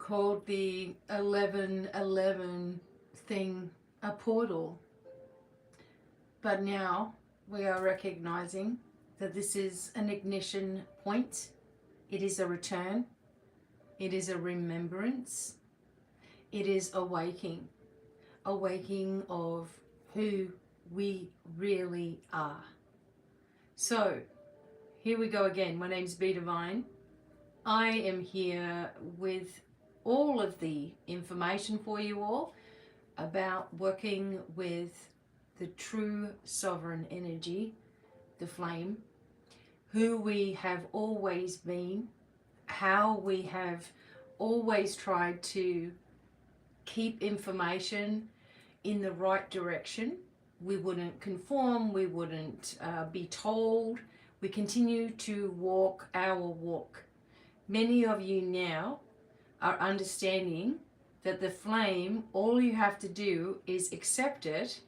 called the 1111 thing a portal. But now we are recognizing that this is an ignition point. It is a return. It is a remembrance. It is awaking. Awaking of who we really are. So, here we go again. My name's BDevine. I am here with all of the information for you all about working with the true sovereign energy, the flame, who we have always been, how we have always tried to keep information in the right direction. We wouldn't conform, we wouldn't be told. We continue to walk our walk. Many of you now are understanding that the flame, all you have to do is accept it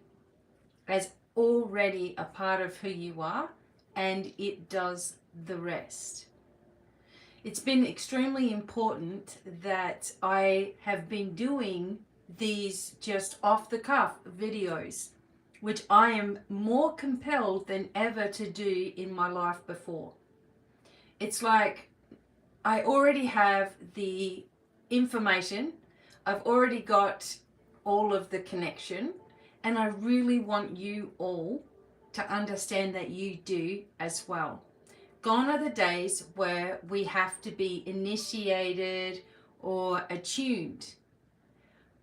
as already a part of who you are, and it does the rest. It's been extremely important that I have been doing these just off the cuff videos, which I am more compelled than ever to do in my life before. It's like I already have the information, I've already got all of the connection, and I really want you all to understand that you do as well. Gone are the days where we have to be initiated or attuned.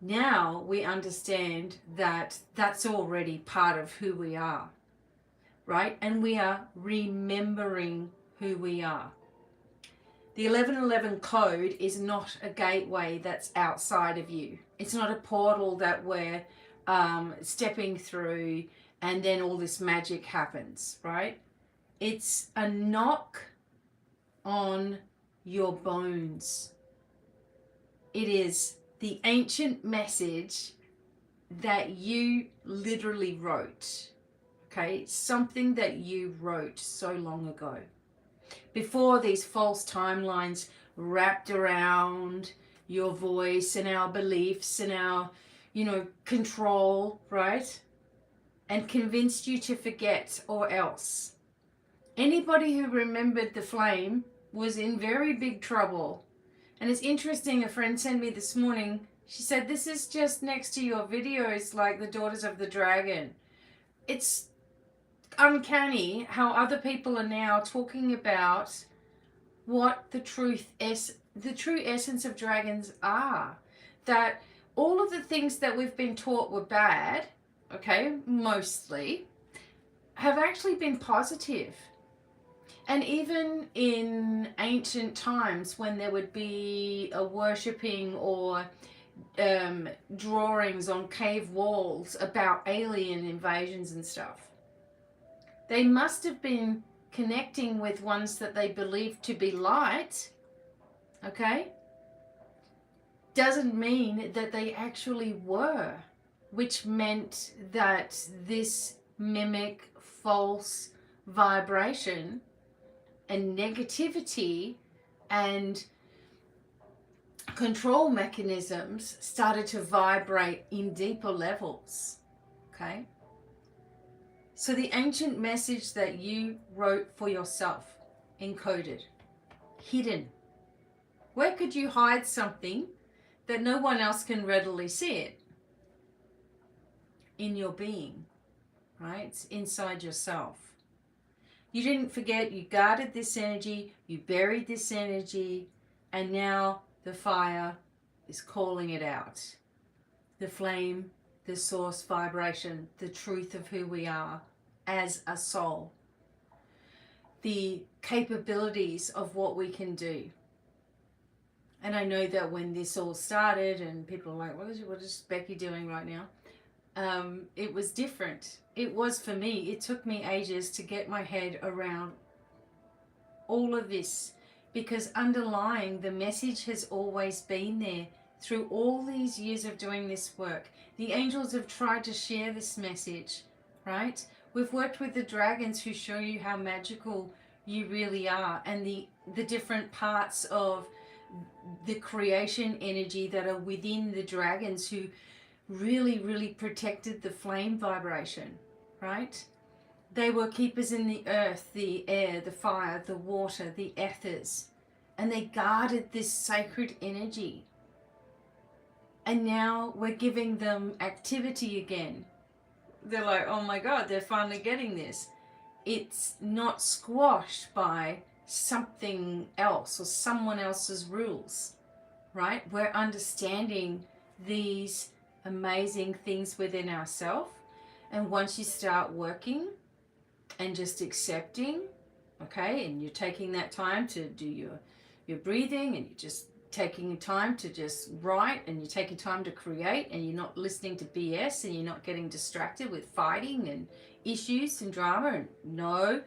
Now we understand that that's already part of who we are, right? And we are remembering who we are. The 1111 code is not a gateway that's outside of you. It's not a portal that we're stepping through and then all this magic happens, right? It's a knock on your bones. It is the ancient message that you literally wrote, okay? Something that you wrote so long ago. Before these false timelines wrapped around your voice and our beliefs and our, control, right? And convinced you to forget or else. Anybody who remembered the flame was in very big trouble. And it's interesting, a friend sent me this morning, she said, this is just next to your videos like the Daughters of the Dragon. It's uncanny how other people are now talking about what the true essence of dragons are. That all of the things that we've been taught were bad, okay, mostly, have actually been positive. And even in ancient times when there would be a worshipping or drawings on cave walls about alien invasions and stuff, they must have been connecting with ones that they believed to be light, okay? Doesn't mean that they actually were, which meant that this mimic false vibration and negativity and control mechanisms started to vibrate in deeper levels, okay? So the ancient message that you wrote for yourself, encoded, hidden. Where could you hide something that no one else can readily see it? In your being, right? It's inside yourself. You didn't forget, you guarded this energy, you buried this energy, and now the fire is calling it out. The flame, the source vibration, the truth of who we are as a soul. The capabilities of what we can do. And I know that when this all started and people are like, what is Becky doing right now? It was different. It was for me. It took me ages to get my head around all of this, because underlying the message has always been there through all these years of doing this work. The angels have tried to share this message, right? We've worked with the dragons who show you how magical you really are, and the different parts of the creation energy that are within the dragons who really, really protected the flame vibration, right? They were keepers in the earth, the air, the fire, the water, the ethers, and they guarded this sacred energy. And now we're giving them activity again. They're like, oh my God, they're finally getting this. It's not squashed by something else or someone else's rules, right? We're understanding these amazing things within ourselves. And once you start working and just accepting, okay, and you're taking that time to do your breathing, and you're just taking time to just write, and you're taking time to create, and you're not listening to BS, and you're not getting distracted with fighting and issues and drama, and no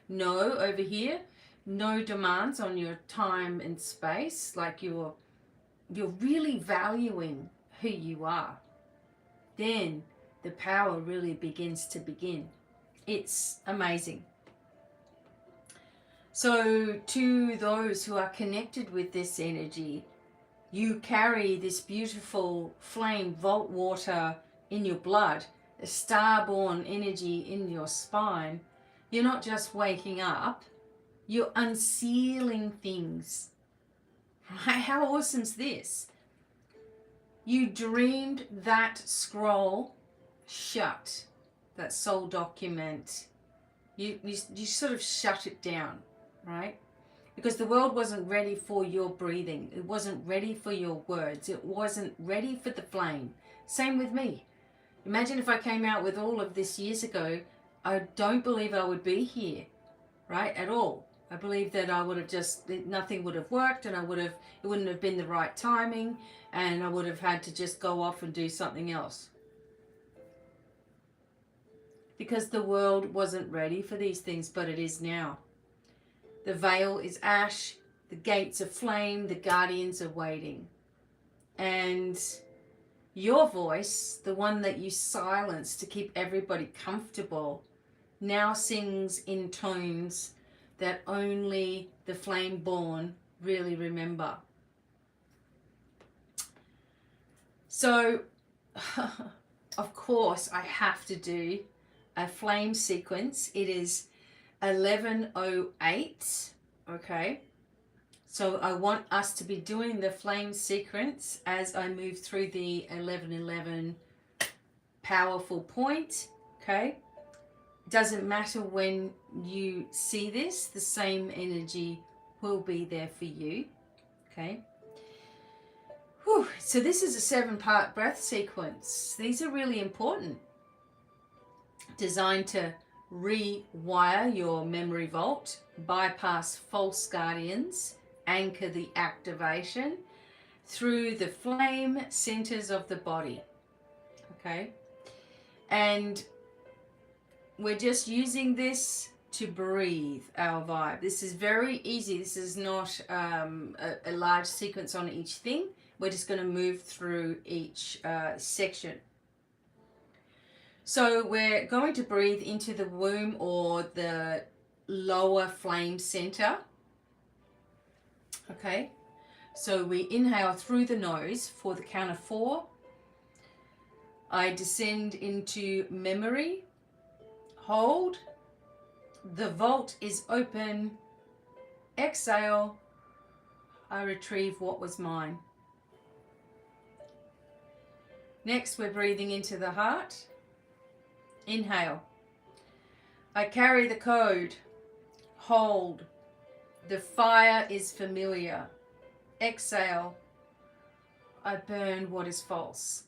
over here, no demands on your time and space, like you're really valuing who you are, then the power really begins to begin. It's amazing. So to those who are connected with this energy, you carry this beautiful flame vault water in your blood, a star-born energy in your spine. You're not just waking up, you're unsealing things. Right? How awesome is this? You dreamed that scroll shut, that soul document. You sort of shut it down, right? Because the world wasn't ready for your breathing. It wasn't ready for your words. It wasn't ready for the flame. Same with me. Imagine if I came out with all of this years ago, I don't believe I would be here, right, at all. I believe that I would have just, nothing would have worked, and it wouldn't have been the right timing, and I would have had to just go off and do something else. Because the world wasn't ready for these things, but it is now. The veil is ash, the gates are flame, the guardians are waiting. And your voice, the one that you silence to keep everybody comfortable, now sings in tones that only the flame born really remember. So, of course, I have to do a flame sequence. It is 11:08, okay? So I want us to be doing the flame sequence as I move through the 11:11 powerful point, okay? Doesn't matter when you see this, the same energy will be there for you, okay? Whew. So this is a 7-part breath sequence. These are really important, designed to rewire your memory vault, bypass false guardians, anchor the activation through the flame centers of the body, okay? And we're just using this to breathe our vibe. This is very easy. This is not a large sequence on each thing. We're just going to move through each section. So we're going to breathe into the womb or the lower flame center. Okay, so we inhale through the nose for the count of 4. I descend into memory. Hold. The vault is open. Exhale. I retrieve what was mine. Next, we're breathing into the heart. Inhale. I carry the code. Hold. The fire is familiar. Exhale. I burn what is false.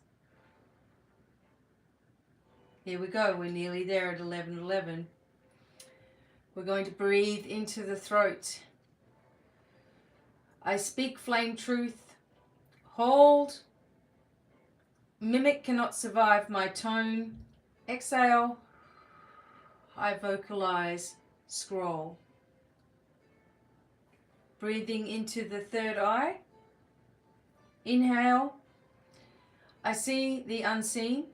Here we go. We're nearly there at 11:11. We're going to breathe into the throat. I speak flame truth. Hold. Mimic cannot survive my tone. Exhale. I vocalize scroll. Breathing into the third eye. Inhale. I see the unseen.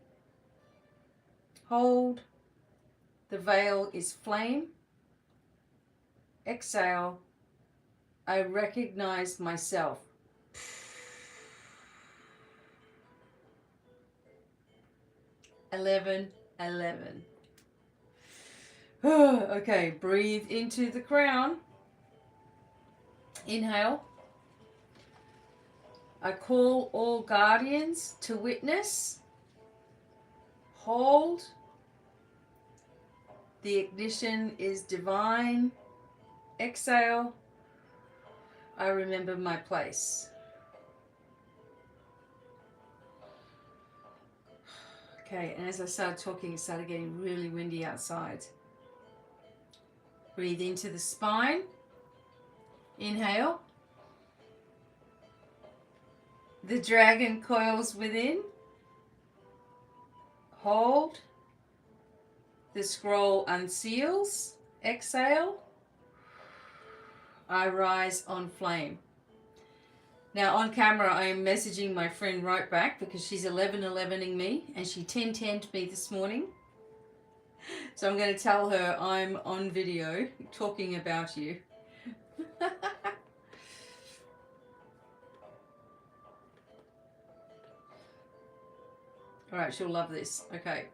Hold. The veil is flame. Exhale. I recognize myself. 11, 11. Okay, breathe into the crown. Inhale. I call all guardians to witness. Hold. The ignition is divine. Exhale. I remember my place. Okay, and as I started talking, it started getting really windy outside. Breathe into the spine. Inhale. The dragon coils within. Hold. The scroll unseals. Exhale. I rise on flame. Now on camera I am messaging my friend right back because she's 11-11ing me and she 10-10'd me this morning. So I'm going to tell her I'm on video talking about you. Alright, she'll love this. Okay.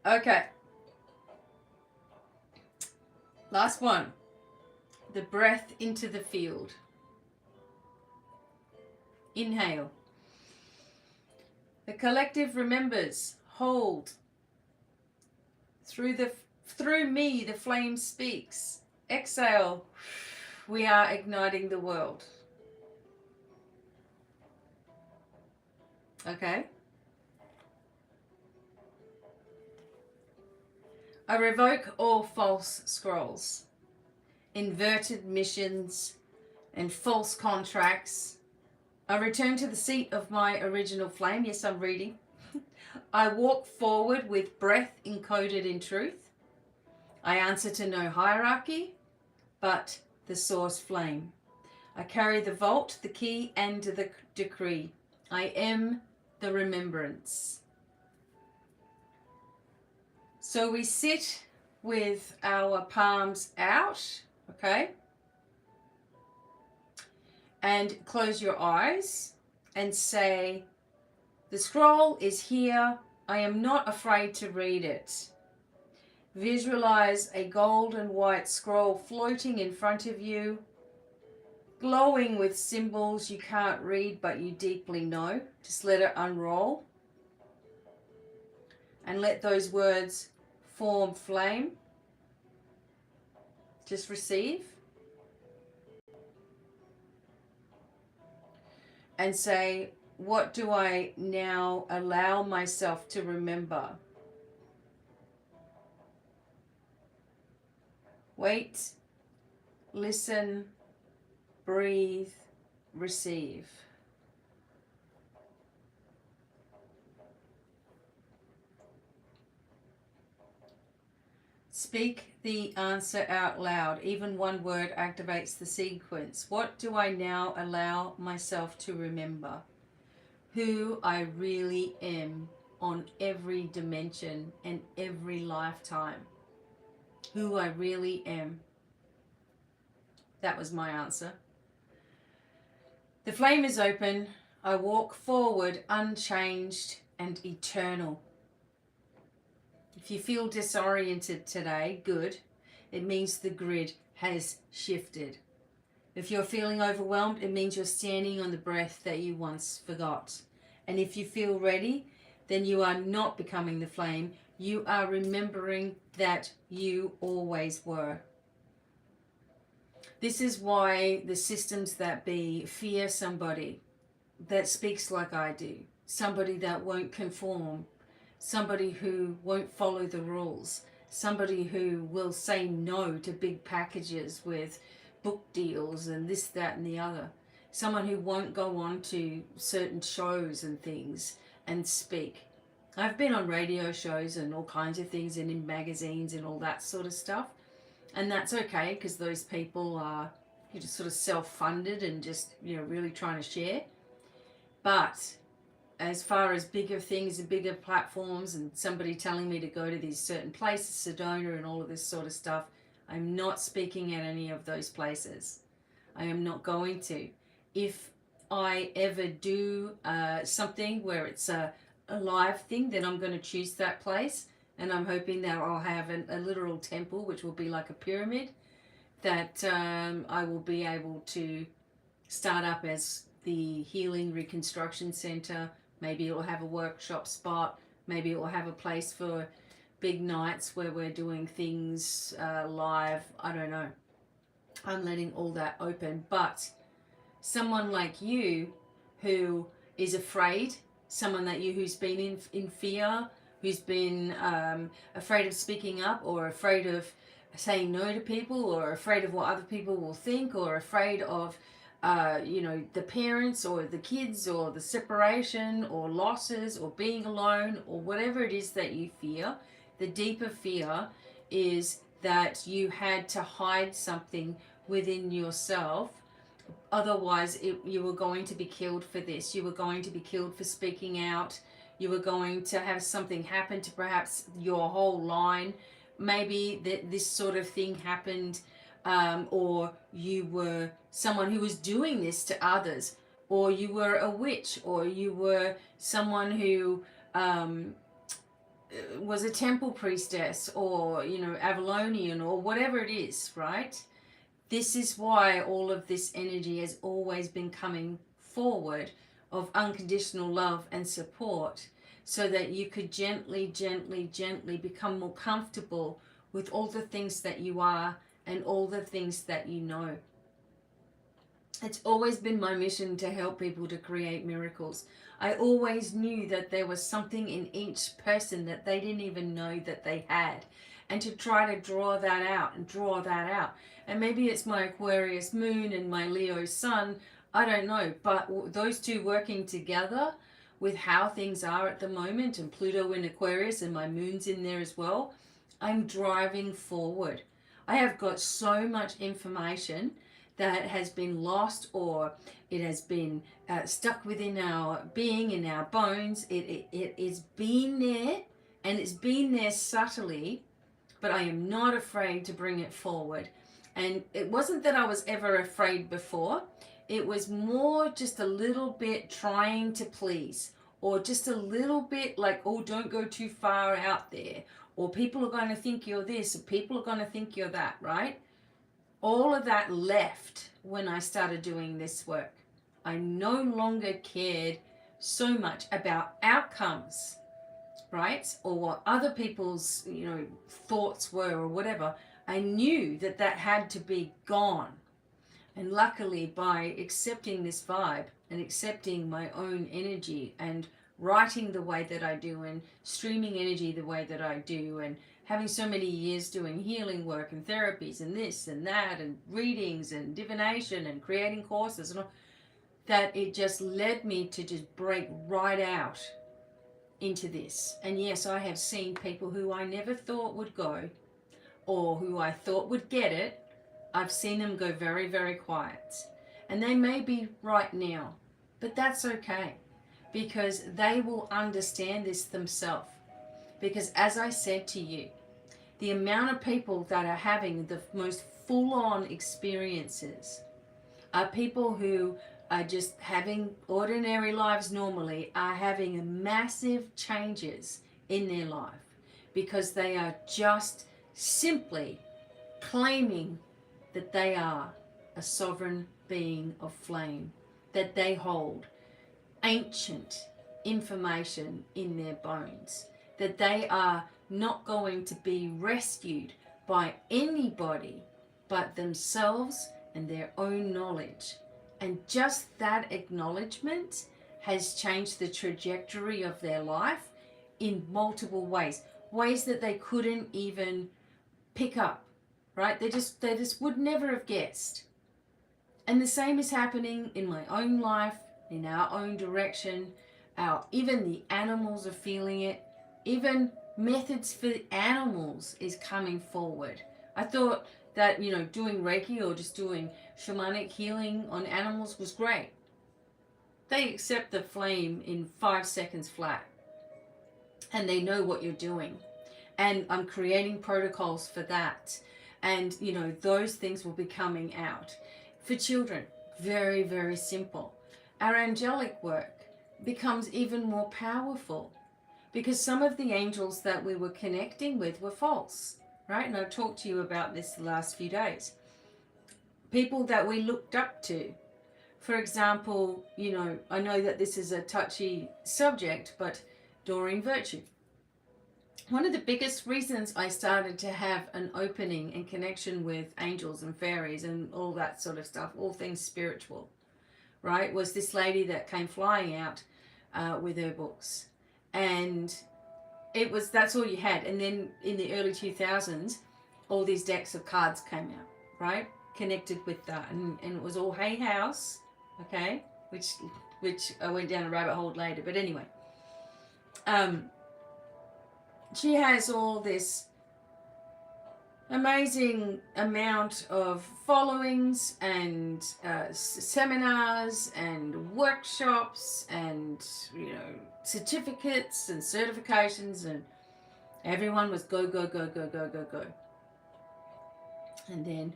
Okay. Last one. The breath into the field. Inhale. The collective remembers. Hold. Through me the flame speaks. Exhale. We are igniting the world. Okay. I revoke all false scrolls, inverted missions, and false contracts. I return to the seat of my original flame. Yes, I'm reading. I walk forward with breath encoded in truth. I answer to no hierarchy, but the source flame. I carry the vault, the key, and the decree. I am the remembrance. So we sit with our palms out, okay? And close your eyes and say, the scroll is here. I am not afraid to read it. Visualize a gold and white scroll floating in front of you, glowing with symbols you can't read but you deeply know. Just let it unroll. And let those words form flame. Just receive. And say, what do I now allow myself to remember? Wait, listen, breathe, receive. Speak the answer out loud. Even one word activates the sequence. What do I now allow myself to remember? Who I really am on every dimension and every lifetime. Who I really am. That was my answer. The flame is open. I walk forward unchanged and eternal. If you feel disoriented today, good. It means the grid has shifted. If you're feeling overwhelmed, it means you're standing on the breath that you once forgot. And if you feel ready, then you are not becoming the flame. You are remembering that you always were. This is why the systems that be fear somebody that speaks like I do, somebody that won't conform, somebody who won't follow the rules, somebody who will say no to big packages with book deals and this, that, and the other, someone who won't go on to certain shows and things and speak. I've been on radio shows and all kinds of things and in magazines and all that sort of stuff, and that's okay because those people are just sort of self-funded and just really trying to share. But as far as bigger things and bigger platforms and somebody telling me to go to these certain places, Sedona and all of this sort of stuff, I'm not speaking at any of those places. I am not going to. If I ever do something where it's a live thing, then I'm going to choose that place. And I'm hoping that I'll have a literal temple, which will be like a pyramid, that I will be able to start up as the Healing Reconstruction Center. Maybe it will have a workshop spot. Maybe it will have a place for big nights where we're doing things live. I don't know. I'm letting all that open. But someone like you who is afraid, someone that you who's been in fear, who's been afraid of speaking up, or afraid of saying no to people, or afraid of what other people will think, or afraid of the parents or the kids or the separation or losses or being alone or whatever it is that you fear. The deeper fear is that you had to hide something within yourself. Otherwise, you were going to be killed for this. You were going to be killed for speaking out. You were going to have something happen to perhaps your whole line. Maybe this sort of thing happened, or you were someone who was doing this to others, or you were a witch, or you were someone who was a temple priestess, or Avalonian, or whatever it is, right? This is why all of this energy has always been coming forward of unconditional love and support, so that you could gently, gently, gently become more comfortable with all the things that you are and all the things that you know. It's always been my mission to help people to create miracles. I always knew that there was something in each person that they didn't even know that they had. And to try to draw that out and draw that out. And maybe it's my Aquarius moon and my Leo sun, I don't know. But those two working together with how things are at the moment, and Pluto in Aquarius and my moon's in there as well, I'm driving forward. I have got so much information that has been lost, or it has been stuck within our being, in our bones. It's been there, and it's been there subtly, but I am not afraid to bring it forward. And it wasn't that I was ever afraid before. It was more just a little bit trying to please, or just a little bit like, oh, don't go too far out there, or people are going to think you're this, or people are going to think you're that, right? All of that left when I started doing this work. I no longer cared so much about outcomes, right? Or what other people's, thoughts were or whatever. I knew that that had to be gone. And luckily, by accepting this vibe and accepting my own energy and writing the way that I do and streaming energy the way that I do, and having so many years doing healing work and therapies and this and that and readings and divination and creating courses and all, that it just led me to just break right out into this. And yes, I have seen people who I never thought would go, or who I thought would get it. I've seen them go very, very quiet. And they may be right now, but that's okay, because they will understand this themselves. Because as I said to you, the amount of people that are having the most full-on experiences are people who are just having ordinary lives normally, are having massive changes in their life, because they are just simply claiming that they are a sovereign being of flame, that they hold ancient information in their bones, that they are not going to be rescued by anybody but themselves and their own knowledge. And just that acknowledgement has changed the trajectory of their life in multiple ways that they couldn't even pick up, right? They just would never have guessed. And the same is happening in my own life, in our own direction. Even the animals are feeling it. Even methods for animals is coming forward. I thought that, doing Reiki or just doing shamanic healing on animals was great. They accept the flame in 5 seconds flat. And they know what you're doing. And I'm creating protocols for that. And, those things will be coming out. For children, very, very simple. our angelic work becomes even more powerful, because some of the angels that we were connecting with were false, right? And I've talked to you about this the last few days. People that we looked up to. For example, I know that this is a touchy subject, but Doreen Virtue. One of the biggest reasons I started to have an opening and connection with angels and fairies and all that sort of stuff, all things spiritual, right, was this lady that came flying out with her books. And that's all you had. And then in the early 2000s, all these decks of cards came out, right, connected with that. And it was all Hay House, okay, which I went down a rabbit hole later. But anyway, she has all this amazing amount of followings and seminars and workshops and certificates and certifications, and everyone was go go go go go go go. And then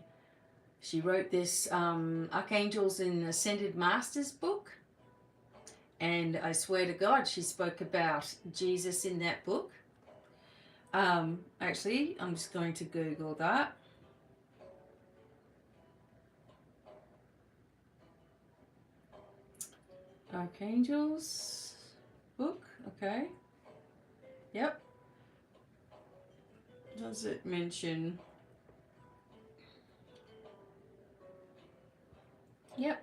she wrote this Archangels and Ascended Masters book, and I swear to God she spoke about Jesus in that book. Actually, I'm just going to Google that. Archangels book, okay. Yep. Does it mention? Yep.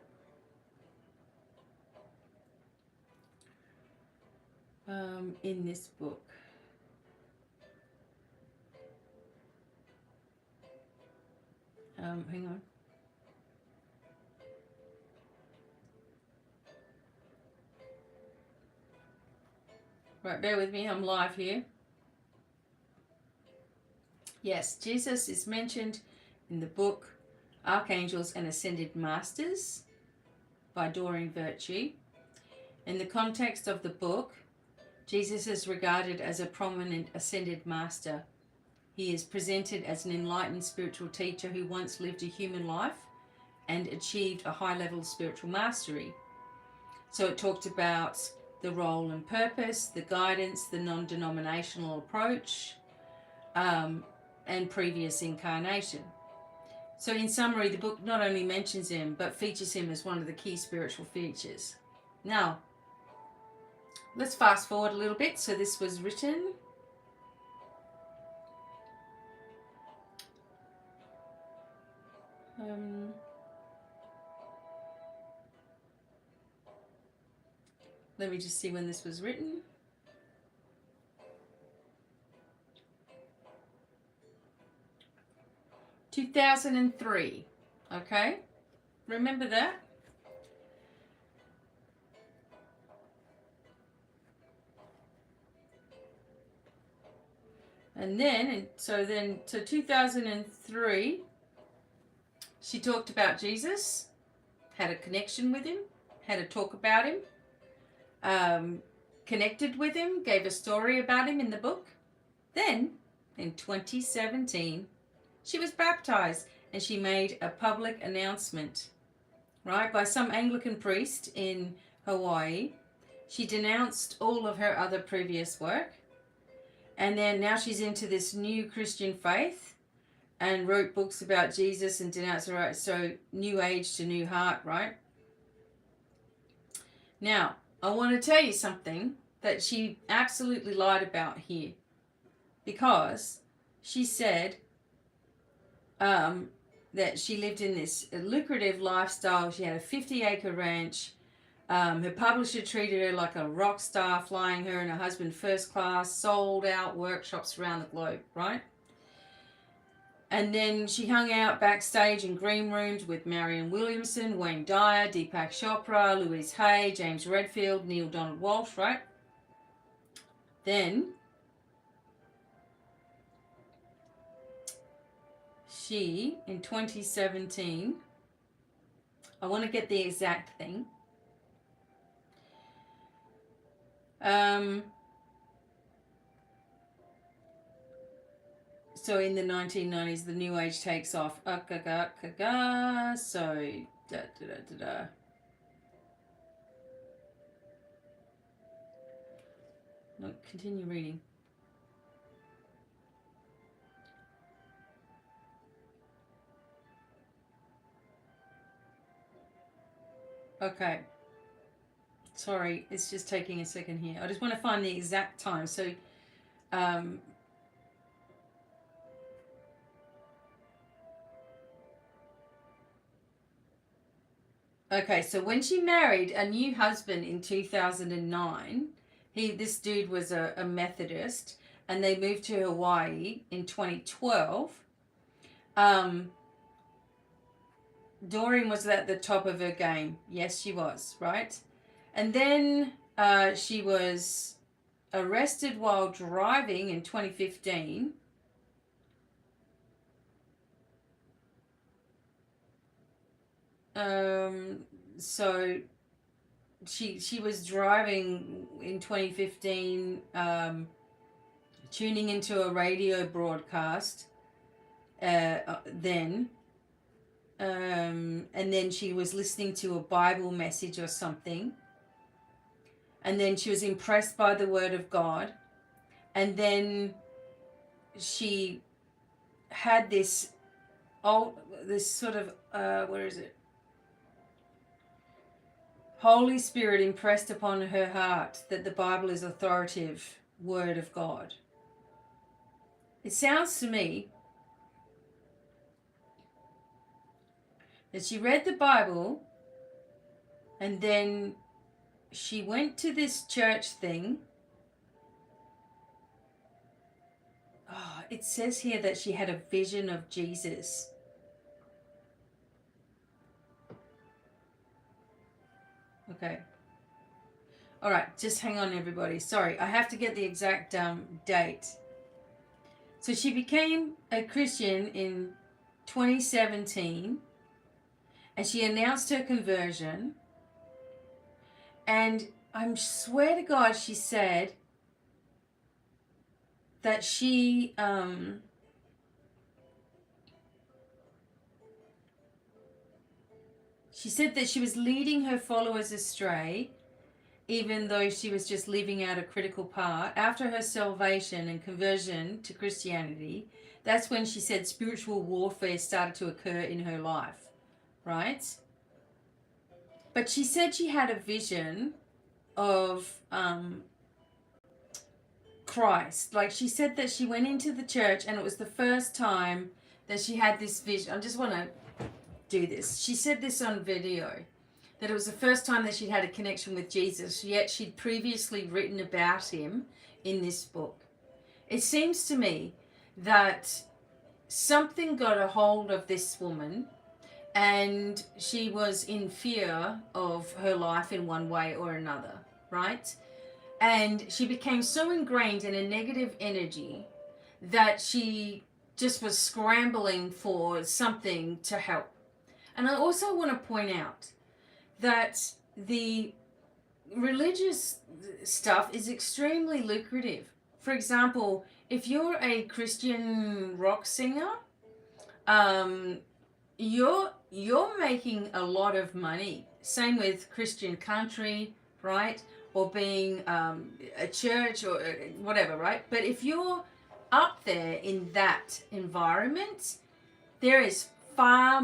In this book. Hang on. Right, bear with me, I'm live here. Yes, Jesus is mentioned in the book Archangels and Ascended Masters by Doreen Virtue. In the context of the book, Jesus is regarded as a prominent ascended master. He is presented as an enlightened spiritual teacher who once lived a human life and achieved a high level of spiritual mastery. So it talked about the role and purpose, the guidance, the non-denominational approach, and previous incarnation. So in summary, the book not only mentions him, but features him as one of the key spiritual features. Now, let's fast forward a little bit. So this was written let me just see when this was written. – 2003. Okay, remember that. And then, so 2003, she talked about Jesus, had a connection with him, had a talk about him, connected with him, gave a story about him in the book. Then, in 2017, she was baptized and she made a public announcement, right, by some Anglican priest in Hawaii. She denounced all of her other previous work. And then now she's into this new Christian faith and wrote books about Jesus and denounced, right? So new age to new heart, right? Now, I want to tell you something that she absolutely lied about here, because she said that she lived in this lucrative lifestyle. She had a 50-acre ranch. Her publisher treated her like a rock star, flying her and her husband first class, sold out workshops around the globe, right? And then she hung out backstage in green rooms with Marianne Williamson, Wayne Dyer, Deepak Chopra, Louise Hay, James Redfield, Neil Donald Walsh, right? Then she, in 2017, I want to get the exact thing. So in the 1990s, the New Age takes off. So, No, continue reading. Okay. Sorry, it's just taking a second here. I just want to find the exact time. So, okay, so when she married a new husband in 2009, this dude was a Methodist, and they moved to Hawaii in 2012. Doreen was at the top of her game. Yes, she was, right? And then she was arrested while driving in 2015. So she was driving in 2015, tuning into a radio broadcast then. And then she was listening to a Bible message or something. And then she was impressed by the word of God. And then she had this sort of, where is it? Holy Spirit impressed upon her heart that the Bible is authoritative word of God. It sounds to me that she read the Bible and then she went to this church thing. Oh, it says here that she had a vision of Jesus. Okay. All right, just hang on, everybody. Sorry, I have to get the exact date. So she became a Christian in 2017, and she announced her conversion. And I swear to God, she said that she said that she was leading her followers astray, even though she was just leaving out a critical part. After her salvation and conversion to Christianity, that's when she said spiritual warfare started to occur in her life, right? But she said she had a vision of Christ. Like, she said that she went into the church and it was the first time that she had this vision. I just want to do this. She said this on video, that it was the first time that she'd had a connection with Jesus, yet she'd previously written about him in this book. It seems to me that something got a hold of this woman and she was in fear of her life in one way or another, right? And she became so ingrained in a negative energy that she just was scrambling for something to help. And I also want to point out that the religious stuff is extremely lucrative. For example, if you're a Christian rock singer, you're making a lot of money. Same with Christian country, right? Or being a church or whatever, right? But if you're up there in that environment, there is far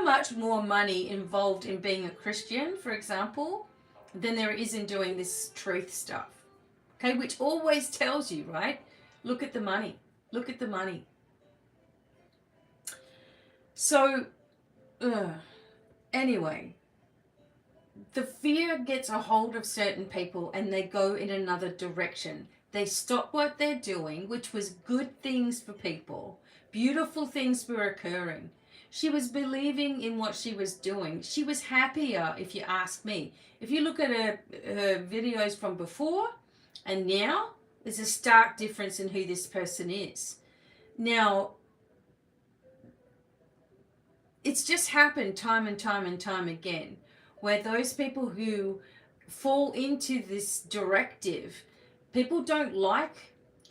much more money involved in being a Christian, for example, than there is in doing this truth stuff. Okay, which always tells you, right? Look at the money. Look at the money. So, anyway, the fear gets a hold of certain people and they go in another direction. They stop what they're doing, which was good things for people. Beautiful things were occurring. She was believing in what she was doing. She was happier, if you ask me. If you look at her videos from before and now, there's a stark difference in who this person is. Now, it's just happened time and time and time again, where those people who fall into this directive, people don't like,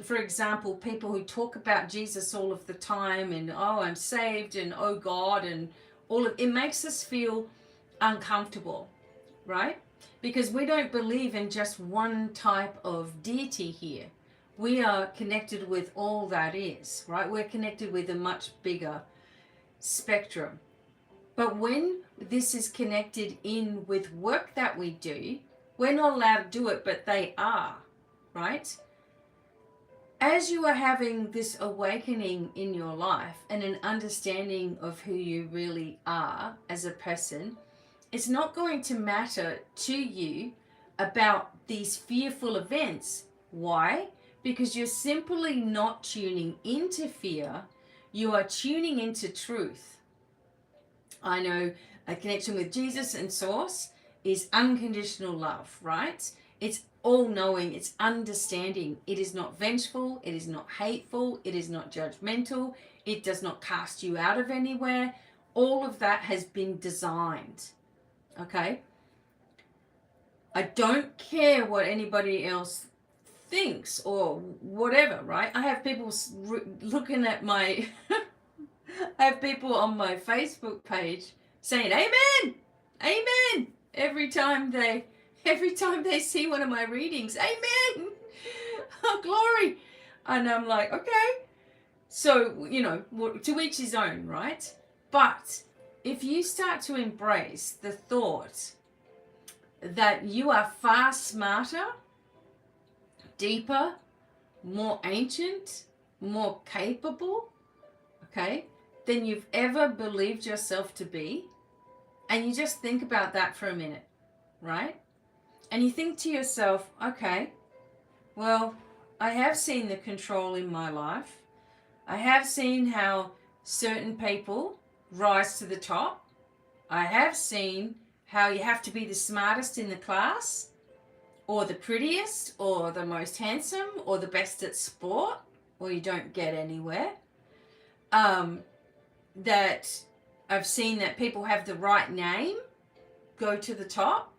for example, people who talk about Jesus all of the time and, oh, I'm saved and, oh, God, and all of it makes us feel uncomfortable, right? Because we don't believe in just one type of deity here. We are connected with all that is, right? We're connected with a much bigger spectrum. But when this is connected in with work that we do, we're not allowed to do it, but they are, right? As you are having this awakening in your life and an understanding of who you really are as a person, it's not going to matter to you about these fearful events. Why? Because you're simply not tuning into fear, you are tuning into truth. I know a connection with Jesus and Source is unconditional love, right? It's all-knowing, it's understanding. It is not vengeful, it is not hateful, it is not judgmental, it does not cast you out of anywhere. All of that has been designed, okay? I don't care what anybody else thinks or whatever, right? I have people looking at my... I have people on my Facebook page saying amen, amen, every time they see one of my readings. Amen. Oh, glory. And I'm like, okay. So, you know, to each his own, right? But if you start to embrace the thought that you are far smarter, deeper, more ancient, more capable, okay, than you've ever believed yourself to be, and you just think about that for a minute, right? And you think to yourself, okay, well, I have seen the control in my life. I have seen how certain people rise to the top. I have seen how you have to be the smartest in the class, or the prettiest, or the most handsome, or the best at sport, or you don't get anywhere. That I've seen that people have the right name, go to the top,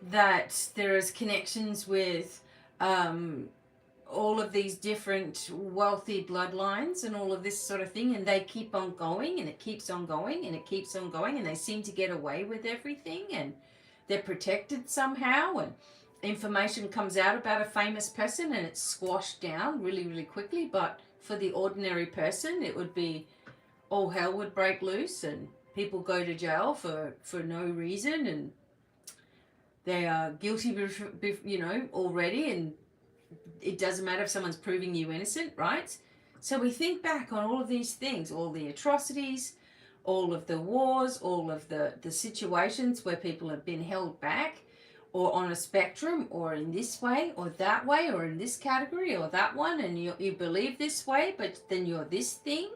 that there is connections with all of these different wealthy bloodlines and all of this sort of thing, and they keep on going, and it keeps on going, and it keeps on going, and they seem to get away with everything, and they're protected somehow, and information comes out about a famous person and it's squashed down really, really quickly. But for the ordinary person, it would be all hell would break loose and people go to jail for no reason, and they are guilty, you know, already, and it doesn't matter if someone's proving you innocent, right? So we think back on all of these things, all the atrocities, all of the wars, all of the situations where people have been held back, or on a spectrum, or in this way or that way, or in this category or that one, and you believe this way, but then you're this thing.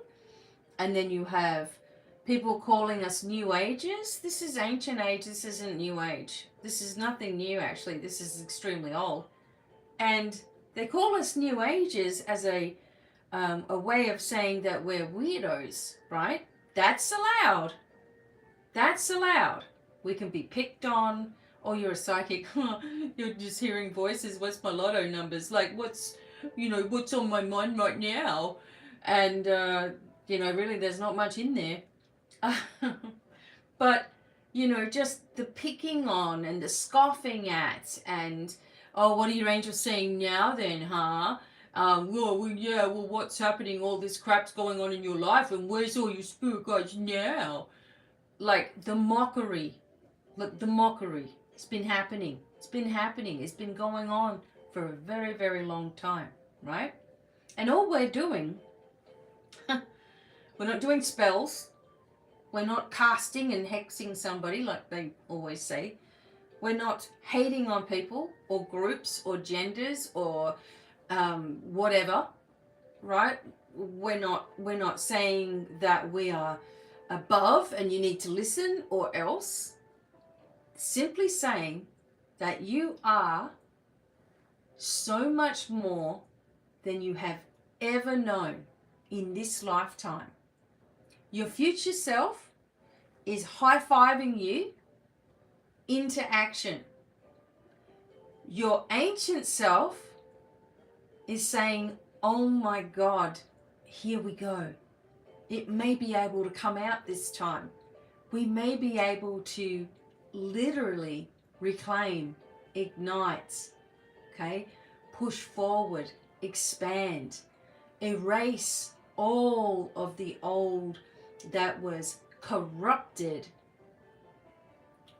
And then you have people calling us New Ages. This is ancient age. This isn't New Age. This is nothing new, actually. This is extremely old. And they call us New Ages as a way of saying that we're weirdos, right? That's allowed. That's allowed. We can be picked on. Oh, you're a psychic. You're just hearing voices. What's my lotto numbers? Like, what's on my mind right now? And, really, there's not much in there. But, just the picking on and the scoffing at and, oh, what are your angels saying now then, huh? Well, what's happening? All this crap's going on in your life, and where's all your spirit guides now? Like, the mockery. Look, the mockery. It's been happening. It's been going on for a very, very long time, right? And all we're doing, we're not doing spells. We're not casting and hexing somebody like they always say. We're not hating on people or groups or genders or whatever, right? We're not saying that we are above and you need to listen or else. Simply saying that you are so much more than you have ever known in this lifetime. Your future self is high-fiving you into action. Your ancient self is saying, oh my God, here we go. It may be able to come out this time. We may be able to literally reclaim, ignite, okay? Push forward, expand, erase all of the old that was corrupted,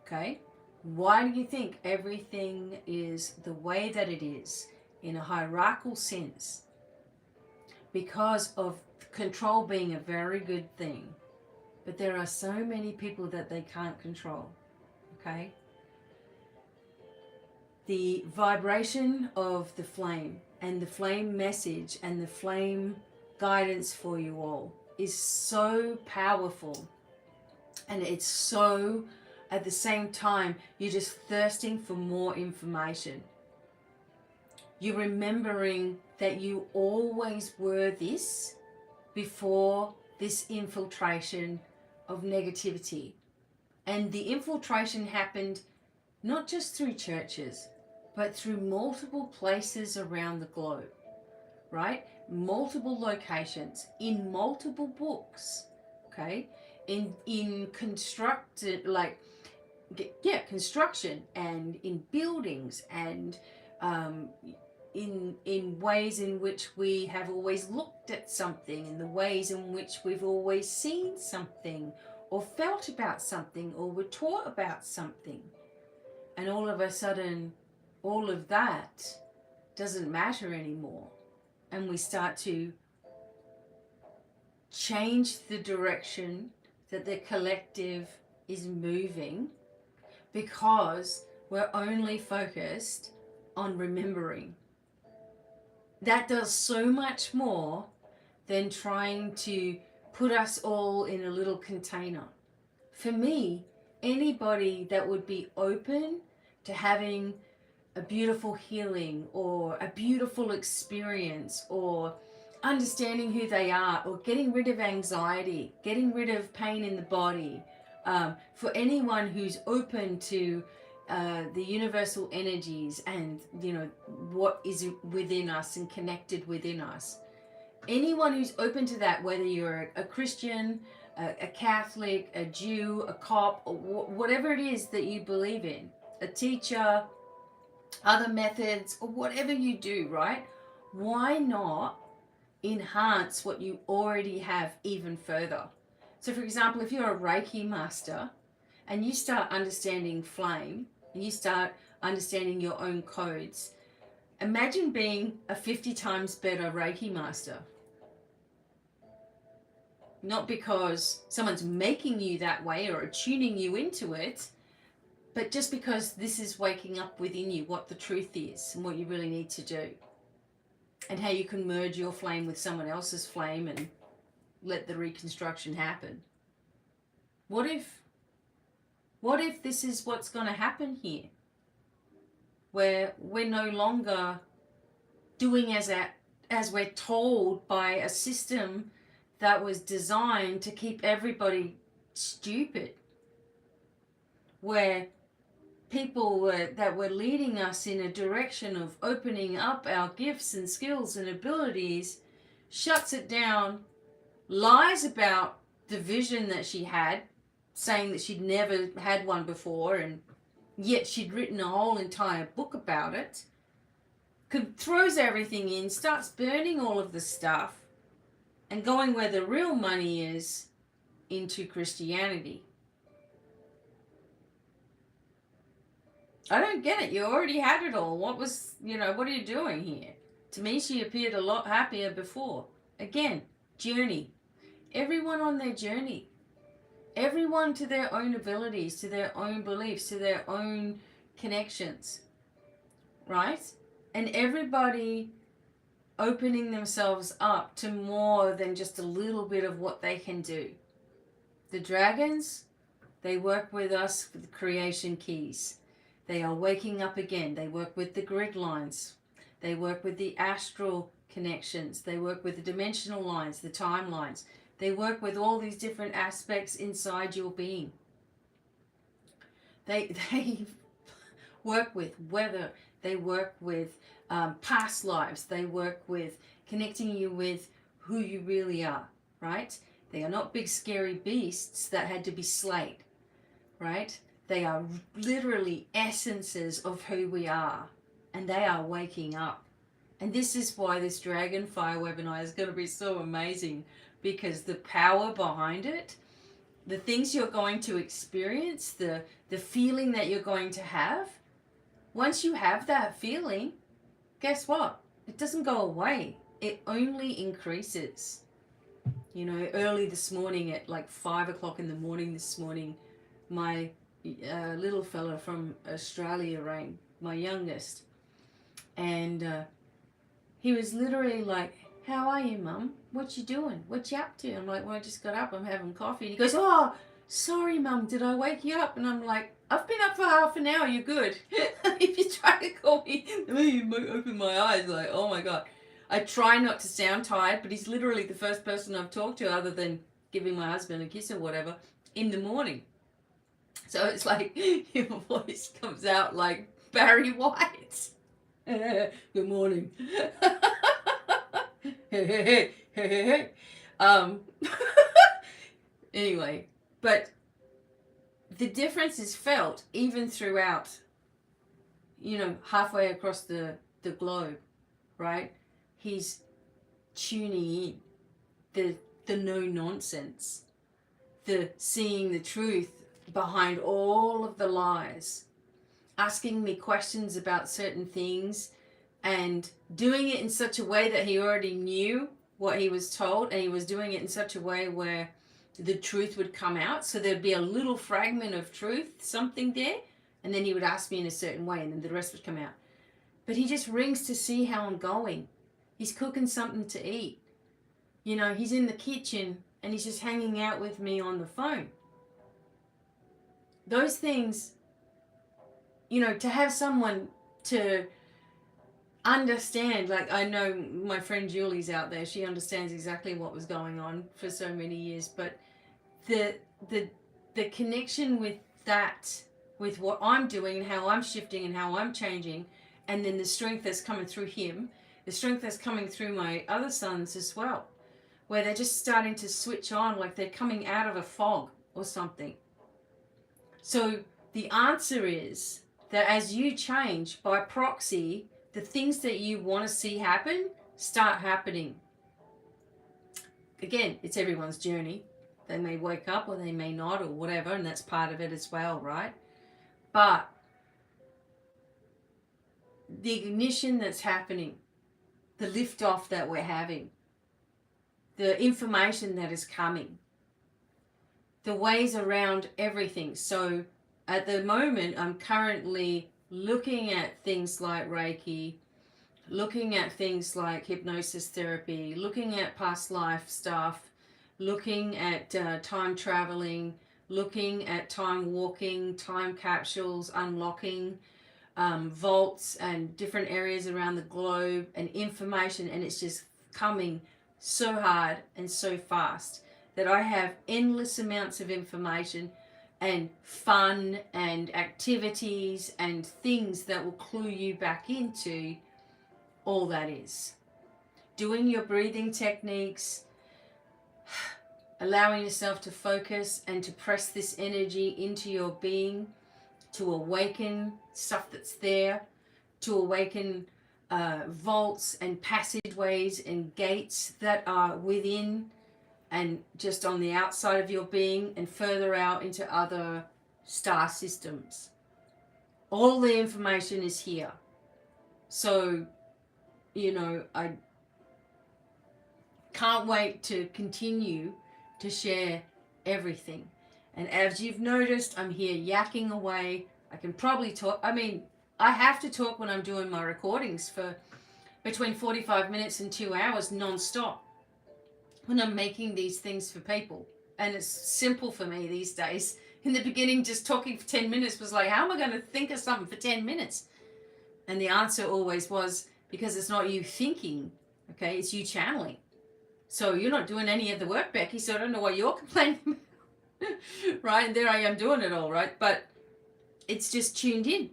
okay? Why do you think everything is the way that it is in a hierarchical sense? Because of control being a very good thing. But there are so many people that they can't control, okay? The vibration of the flame and the flame message and the flame guidance for you all is so powerful. And it's so, at the same time, you're just thirsting for more information. You're remembering that you always were this before this infiltration of negativity. And the infiltration happened not just through churches, but through multiple places around the globe, right? Multiple locations, in multiple books, okay? In constructed, like, construction, and in buildings, and in ways in which we have always looked at something, in the ways in which we've always seen something, or felt about something, or were taught about something. And all of a sudden, all of that doesn't matter anymore. And we start to change the direction that the collective is moving, because we're only focused on remembering. That does so much more than trying to put us all in a little container. For me, anybody that would be open to having a beautiful healing or a beautiful experience, or understanding who they are, or getting rid of anxiety, getting rid of pain in the body, for anyone who's open to the universal energies and, you know, what is within us and connected within us. Anyone who's open to that, whether you're a Christian, a Catholic, a Jew, a cop, or whatever it is that you believe in, a teacher, other methods, or whatever you do, right? Why not enhance what you already have even further? So for example, if you're a Reiki master and you start understanding flame, and you start understanding your own codes, imagine being a 50 times better Reiki master. Not because someone's making you that way or tuning you into it, but just because this is waking up within you what the truth is and what you really need to do. And how you can merge your flame with someone else's flame and let the reconstruction happen. What if this is what's going to happen here? Where we're no longer doing as we're told by a system that was designed to keep everybody stupid. Where people that were leading us in a direction of opening up our gifts and skills and abilities shuts it down, lies about the vision that she had, saying that she'd never had one before, and yet she'd written a whole entire book about it, throws everything in, starts burning all of the stuff, and going where the real money is, into Christianity. I don't get it. You already had it all. What are you doing here? To me, she appeared a lot happier before. Again, journey. Everyone on their journey. Everyone to their own abilities, to their own beliefs, to their own connections. Right? And everybody opening themselves up to more than just a little bit of what they can do. The dragons, they work with us with the creation keys. They are waking up again. They work with the grid lines. They work with the astral connections. They work with the dimensional lines, the timelines. They work with all these different aspects inside your being. They work with weather. They work with past lives. They work with connecting you with who you really are, right? They are not big scary beasts that had to be slayed, right? They are literally essences of who we are, and they are waking up. And this is why this Dragonfire webinar is going to be so amazing, because the power behind it, the things you're going to experience, the feeling that you're going to have, once you have that feeling, guess what? It doesn't go away. It only increases. You know, early this morning at like 5 o'clock in the morning this morning, my little fella from Australia rang, my youngest, and he was literally like, how are you, Mum? What you doing? What you up to? I'm like, well, I just got up. I'm having coffee. And he goes, oh, sorry, Mum. Did I wake you up? And I'm like, I've been up for half an hour. You're good. If you try to call me, you might open my eyes. Like, oh, my God. I try not to sound tired, but he's literally the first person I've talked to other than giving my husband a kiss or whatever in the morning. So it's like your voice comes out like Barry White. Good morning. Anyway, but the difference is felt even throughout, you know, halfway across the globe, right? He's tuning in the no nonsense, the seeing the truth behind all of the lies, asking me questions about certain things, and doing it in such a way that he already knew what he was told, and he was doing it in such a way where the truth would come out. So there'd be a little fragment of truth, something there, and then he would ask me in a certain way, and then the rest would come out. But he just rings to see how I'm going. He's cooking something to eat. You know, he's in the kitchen and he's just hanging out with me on the phone. Those things, you know, to have someone to understand, like I know my friend Julie's out there, she understands exactly what was going on for so many years, but the connection with that, with what I'm doing and how I'm shifting and how I'm changing, and then the strength that's coming through him, the strength that's coming through my other sons as well, where they're just starting to switch on like they're coming out of a fog or something. So the answer is that as you change by proxy, the things that you want to see happen start happening. Again, it's everyone's journey. They may wake up or they may not or whatever, and that's part of it as well, right? But the ignition that's happening, the lift off that we're having, the information that is coming, the ways around everything. So at the moment, I'm currently looking at things like Reiki, looking at things like hypnosis therapy, looking at past life stuff, looking at time traveling, looking at time walking, time capsules, unlocking vaults and different areas around the globe and information, and it's just coming so hard and so fast that I have endless amounts of information and fun and activities and things that will clue you back into all that is. Doing your breathing techniques, allowing yourself to focus and to press this energy into your being, to awaken stuff that's there, to awaken vaults and passageways and gates that are within and just on the outside of your being and further out into other star systems. All the information is here. So, you know, I can't wait to continue to share everything. And as you've noticed, I'm here yakking away. I can probably talk. I mean, I have to talk when I'm doing my recordings for between 45 minutes and 2 hours non-stop when I'm making these things for people. And it's simple for me these days. In the beginning, just talking for 10 minutes was like, how am I going to think of something for 10 minutes? And the answer always was, because it's not you thinking, okay, it's you channeling. So you're not doing any of the work, Becky, so I don't know why you're complaining about. Right? And there I am doing it all, right? But it's just tuned in.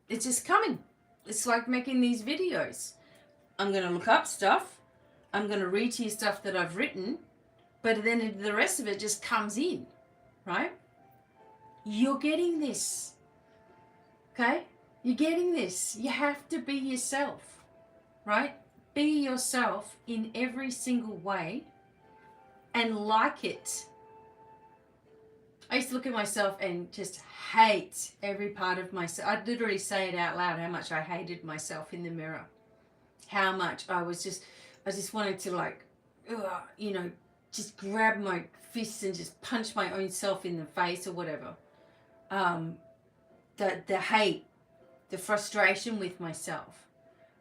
It's just coming. It's like making these videos. I'm going to look up stuff. I'm going to read to you stuff that I've written. But then the rest of it just comes in, right? you're getting this. Okay? You're getting this. You have to be yourself, right? Be yourself in every single way and like it. I used to look at myself and just hate every part of myself. I'd literally say it out loud how much I hated myself in the mirror. How much I just wanted to like, just grab my fists and just punch my own self in the face or whatever. The hate, the frustration with myself,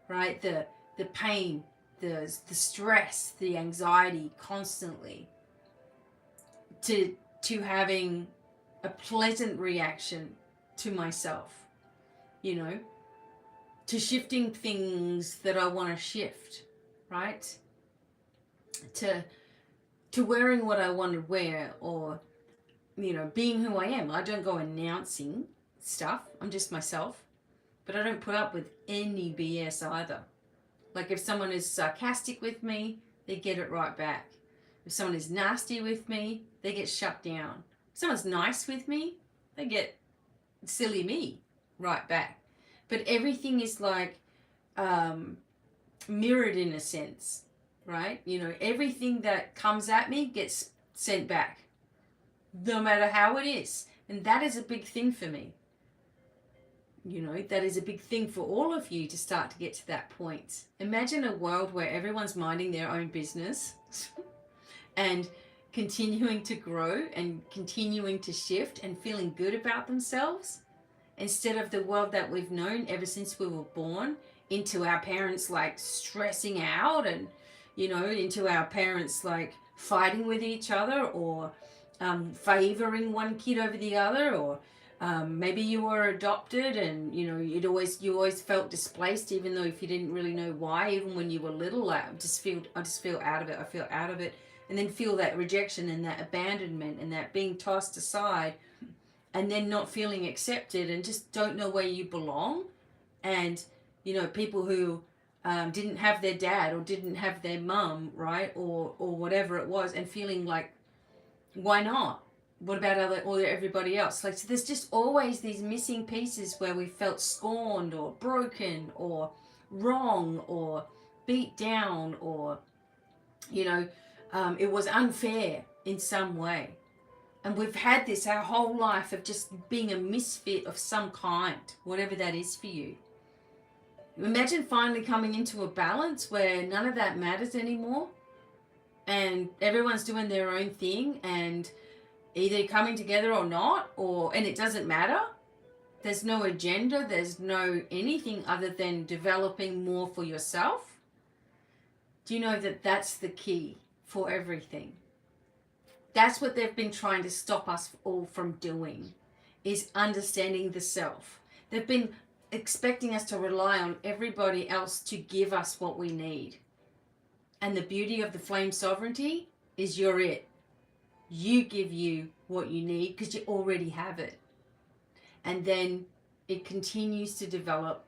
right? The pain, the stress, the anxiety constantly. To having a pleasant reaction to myself, to shifting things that I want to shift, right? To wearing what I want to wear, or, being who I am. I don't go announcing stuff. I'm just myself. But I don't put up with any BS either. Like if someone is sarcastic with me, they get it right back. If someone is nasty with me, they get shut down. If someone's nice with me, they get silly me right back. But everything is like mirrored in a sense, right? Everything that comes at me gets sent back, no matter how it is. And that is a big thing for me. That is a big thing for all of you to start to get to that point. Imagine a world where everyone's minding their own business and continuing to grow and continuing to shift and feeling good about themselves, instead of the world that we've known ever since we were born, into our parents like stressing out, and into our parents like fighting with each other, or favoring one kid over the other, or maybe you were adopted and you always felt displaced, even though if you didn't really know why. Even when you were little, I just feel out of it. I feel out of it. And then feel that rejection and that abandonment and that being tossed aside, and then not feeling accepted, and just don't know where you belong. And people who didn't have their dad or didn't have their mum, right, or whatever it was, and feeling like, why not? What about everybody else? Like, so there's just always these missing pieces where we felt scorned or broken or wrong or beat down, or it was unfair in some way. And we've had this our whole life of just being a misfit of some kind, whatever that is for you. Imagine finally coming into a balance where none of that matters anymore, and everyone's doing their own thing, and either coming together or not, and it doesn't matter. There's no agenda, there's no anything other than developing more for yourself. Do you know that that's the key for everything? That's what they've been trying to stop us all from doing, is understanding the self. They've been expecting us to rely on everybody else to give us what we need. And the beauty of the flame sovereignty is you're it. You give you what you need because you already have it. And then it continues to develop.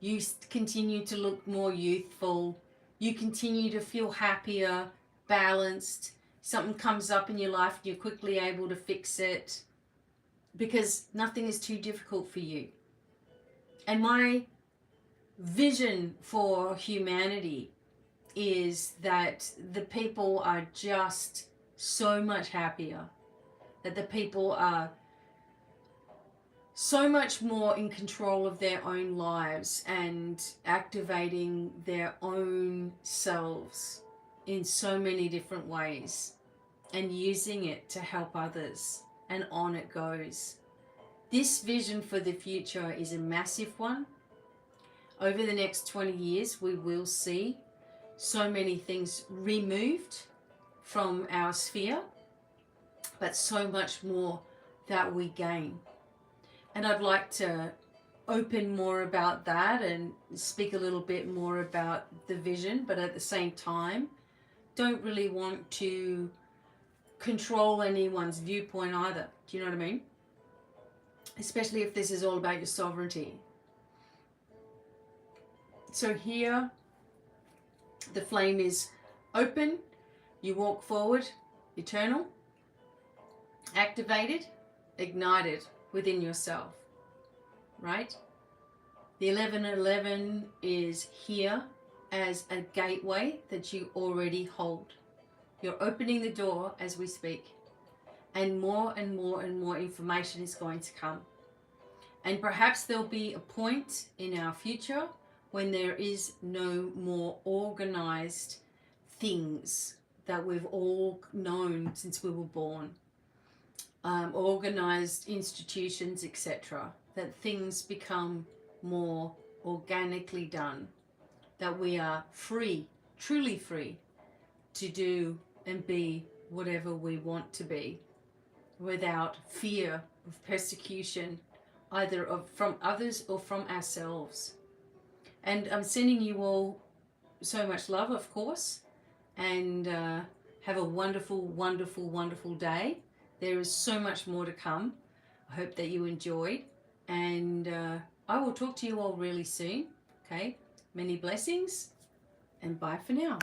You continue to look more youthful. You continue to feel happier, balanced. Something comes up in your life and you're quickly able to fix it, because nothing is too difficult for you. And my vision for humanity is that the people are just so much happier, that the people are so much more in control of their own lives and activating their own selves in so many different ways and using it to help others, and on it goes. This vision for the future is a massive one. Over the next 20 years, we will see so many things removed from our sphere, but so much more that we gain. And I'd like to open more about that and speak a little bit more about the vision, but at the same time, don't really want to control anyone's viewpoint either. Do you know what I mean? Especially if this is all about your sovereignty. So here, the flame is open. You walk forward, eternal, activated, ignited within yourself, right? The 1111 is here as a gateway that you already hold. You're opening the door as we speak, and more and more and more information is going to come. And perhaps there'll be a point in our future when there is no more organized things that we've all known since we were born, organized institutions, etc., that things become more organically done, that we are free, truly free, to do and be whatever we want to be without fear of persecution, either from others or from ourselves. And I'm sending you all so much love, of course, and have a wonderful, wonderful, wonderful day. There is so much more to come. I hope that you enjoyed, and I will talk to you all really soon. Okay, many blessings, and bye for now.